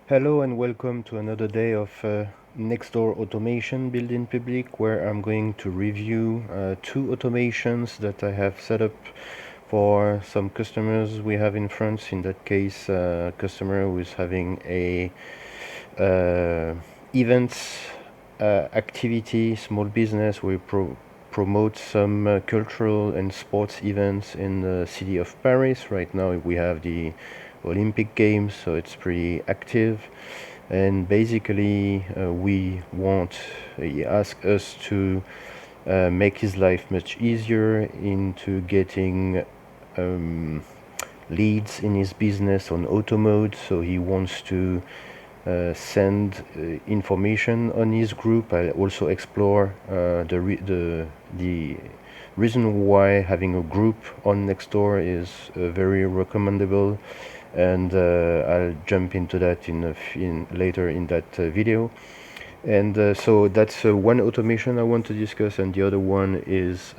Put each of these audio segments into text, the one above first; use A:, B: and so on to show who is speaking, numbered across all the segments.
A: Hello and welcome to another day of Nextdoor Automation Built in Public, where I'm going to review two automations that I have set up for some customers we have in France. In that case, a customer who is having a events activity, small business. We promote some cultural and sports events in the city of Paris. Right now we have the Olympic Games, so it's pretty active. And basically, he asked us to make his life much easier into getting leads in his business on auto mode. So he wants to send information on his group. I also explore the reason why having a group on Nextdoor is very recommendable, and I'll jump into that later in that video. And so that's one automation I want to discuss, and the other one is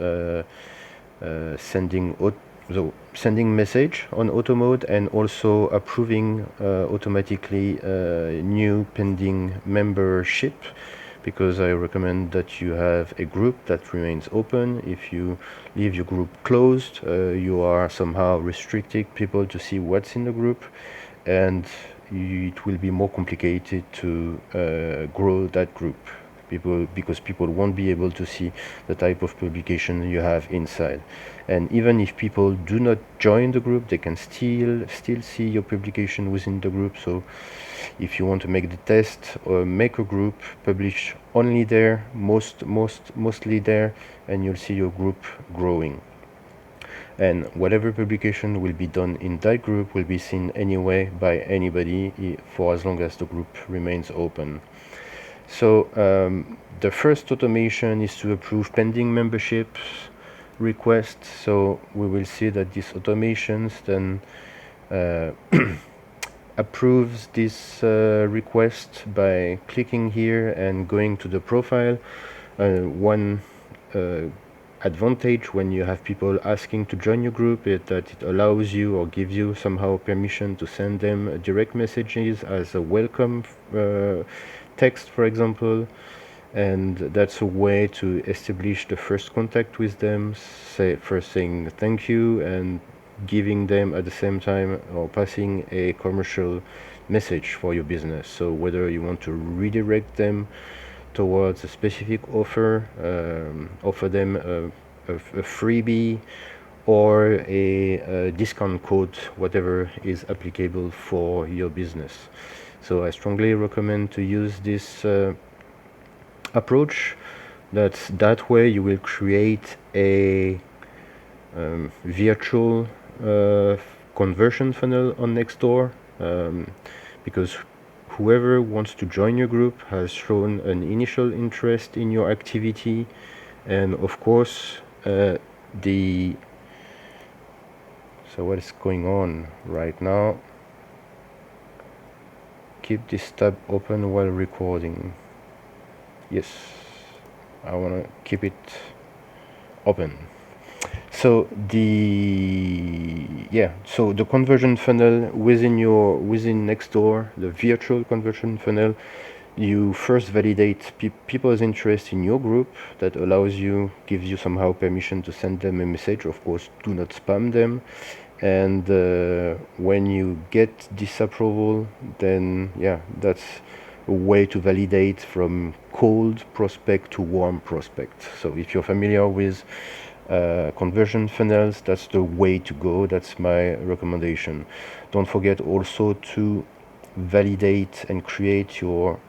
A: sending message on auto mode, and also approving automatically new pending membership, because I recommend that you have a group that remains open. If you leave your group closed, you are somehow restricting people to see what's in the group, and it will be more complicated to grow that group, because people won't be able to see the type of publication you have inside. And even if people do not join the group, they can still see your publication within the group. So if you want to make the test, or make a group, publish only there, mostly there, and you'll see your group growing. And whatever publication will be done in that group will be seen anyway by anybody, for as long as the group remains open. So the first automation is to approve pending memberships requests. So we will see that these automations then approves this request by clicking here and going to the profile. One advantage when you have people asking to join your group is that it allows you, or gives you somehow permission, to send them direct messages as a welcome text, for example. And that's a way to establish the first contact with them, saying thank you, and giving them at the same time, or passing a commercial message for your business. So whether you want to redirect them towards a specific offer, offer them a freebie, or a discount code, whatever is applicable for your business. So I strongly recommend to use this approach. That way you will create a virtual conversion funnel on Nextdoor, because whoever wants to join your group has shown an initial interest in your activity. And of course, so what is going on right now? Keep this tab open while recording. Yes, I want to keep it open. So the conversion funnel within Nextdoor, the virtual conversion funnel, you first validate people's interest in your group. That gives you somehow permission to send them a message. Of course, do not spam them. And when you get this approval, then that's a way to validate from cold prospect to warm prospect. So if you're familiar with conversion funnels, that's the way to go. That's my recommendation. Don't forget also to validate and create your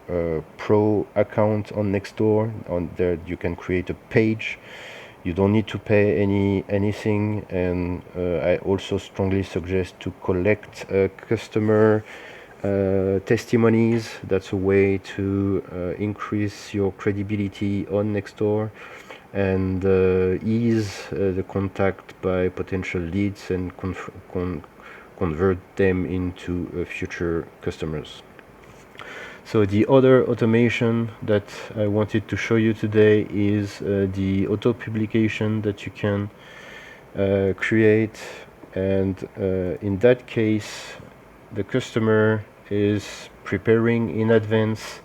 A: pro account on Nextdoor. On there you can create a page. You don't need to pay anything, and I also strongly suggest to collect customer testimonies. That's a way to increase your credibility on Nextdoor, and ease the contact by potential leads, and convert them into future customers. So the other automation that I wanted to show you today is the auto publication that you can create. And in that case, the customer is preparing in advance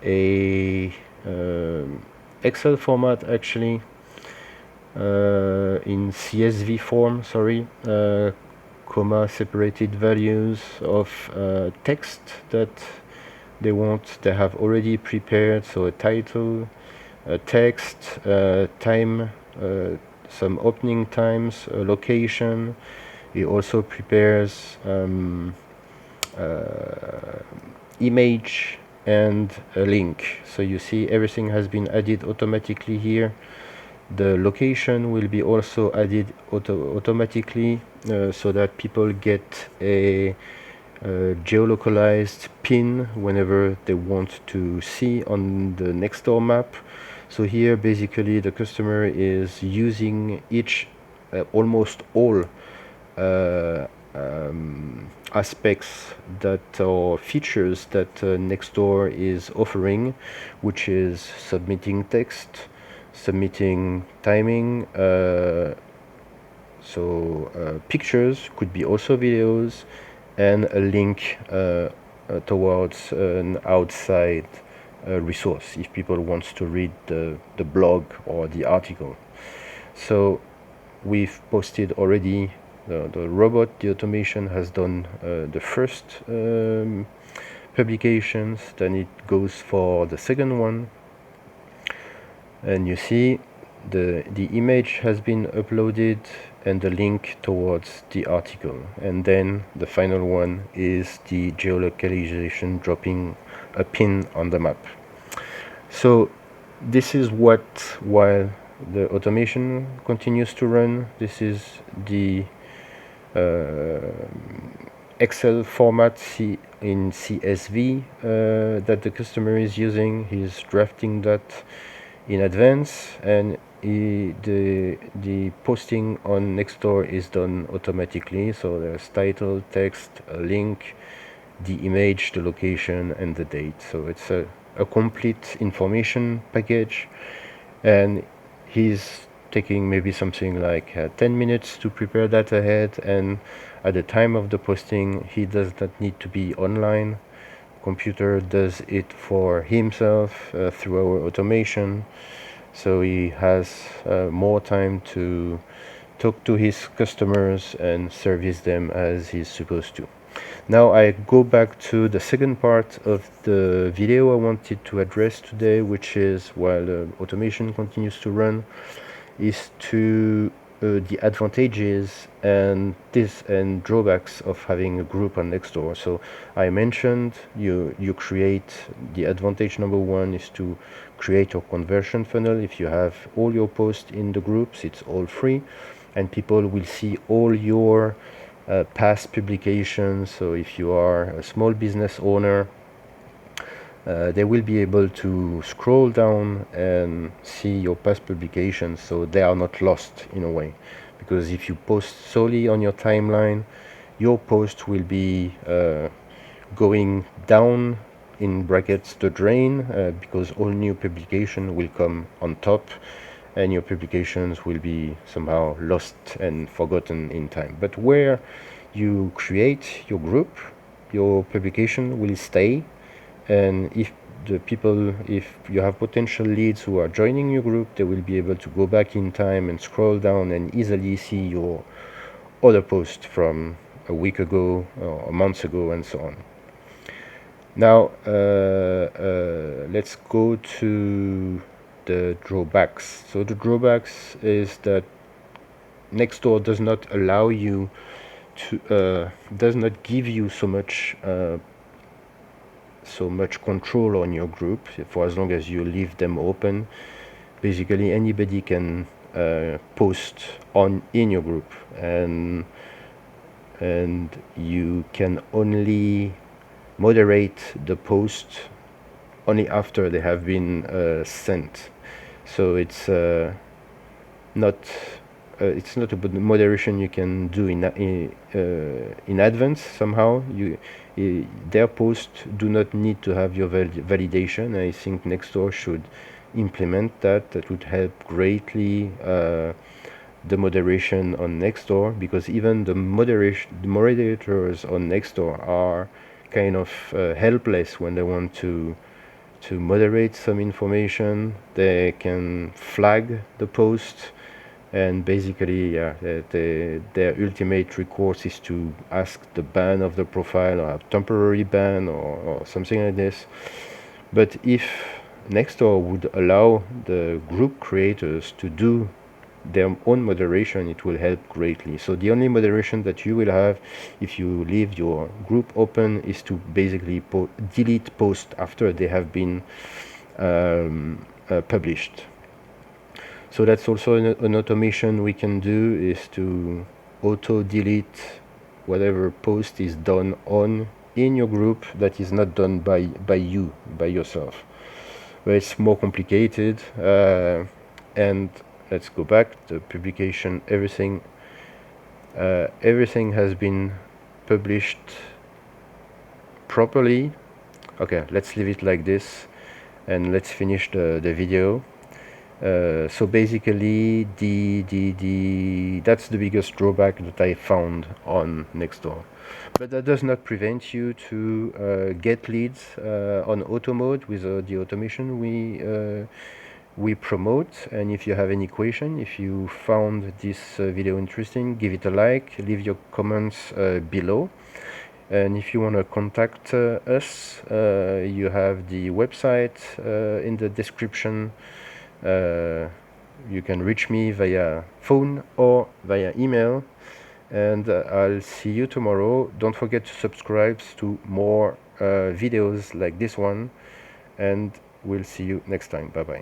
A: a Excel format, actually, in CSV form, sorry, comma separated values of text that they have already prepared. So a title, a text, time, some opening times, a location. It also prepares image and a link. So you see everything has been added automatically here. The location will be also added automatically, so that people get a geolocalized pin whenever they want to see on the Nextdoor map. So here basically the customer is using almost all aspects that or features that Nextdoor is offering, which is submitting text, submitting timing, pictures, could be also videos, and a link towards an outside resource if people wants to read the blog or the article. So we've posted already the robot. The automation has done the first publications, then it goes for the second one, and you see the image has been uploaded and the link towards the article, and then the final one is the geolocalization, dropping a pin on the map. So this is what, while the automation continues to run, this is the Excel format in CSV that the customer is using. He's drafting that in advance, and the posting on Nextdoor is done automatically. So there's title, text, a link, the image, the location, and the date. So it's a complete information package, and he's taking maybe something like 10 minutes to prepare that ahead, and at the time of the posting he does not need to be online. Computer does it for himself through our automation, so he has more time to talk to his customers and service them as he's supposed to. Now I go back to the second part of the video I wanted to address today, which is, while the automation continues to run, is to the advantages and drawbacks of having a group on Nextdoor. So I mentioned you create, the advantage number one is to create your conversion funnel. If you have all your posts in the groups, it's all free, and people will see all your past publications. So if you are a small business owner, they will be able to scroll down and see your past publications, so they are not lost in a way. Because if you post solely on your timeline, your post will be going down, in brackets, the drain, because all new publication will come on top, and your publications will be somehow lost and forgotten in time. But where you create your group, your publication will stay, and if you have potential leads who are joining your group, they will be able to go back in time and scroll down and easily see your other post from a week ago or a month ago, and so on. Now let's go to the drawbacks. So the drawbacks is that Nextdoor does not allow you to does not give you so much control on your group for as long as you leave them open. Basically anybody can post in your group, and you can only moderate the post only after they have been sent. So it's not about moderation you can do in advance. Somehow their posts do not need to have your validation. I think Nextdoor should implement that. That would help greatly the moderation on Nextdoor, because even the moderators on Nextdoor are kind of helpless when they want to moderate some information. They can flag the post, and basically, yeah, their ultimate recourse is to ask the ban of the profile, or a temporary ban, or something like this. But if Nextdoor would allow the group creators to do their own moderation, it will help greatly. So the only moderation that you will have if you leave your group open is to basically delete posts after they have been published. So that's also an automation we can do, is to auto delete whatever post is done in your group that is not done by yourself. But it's more complicated, and let's go back. The publication, everything has been published properly. Okay, let's leave it like this, and let's finish the video. So basically, that's the biggest drawback that I found on Nextdoor. But that does not prevent you to get leads on auto mode with the automation we promote. And if you have any question, if you found this video interesting, give it a like, leave your comments below. And if you want to contact us, you have the website in the description. You can reach me via phone or via email, and I'll see you tomorrow. Don't forget to subscribe to more videos like this one, and we'll see you next time. Bye bye.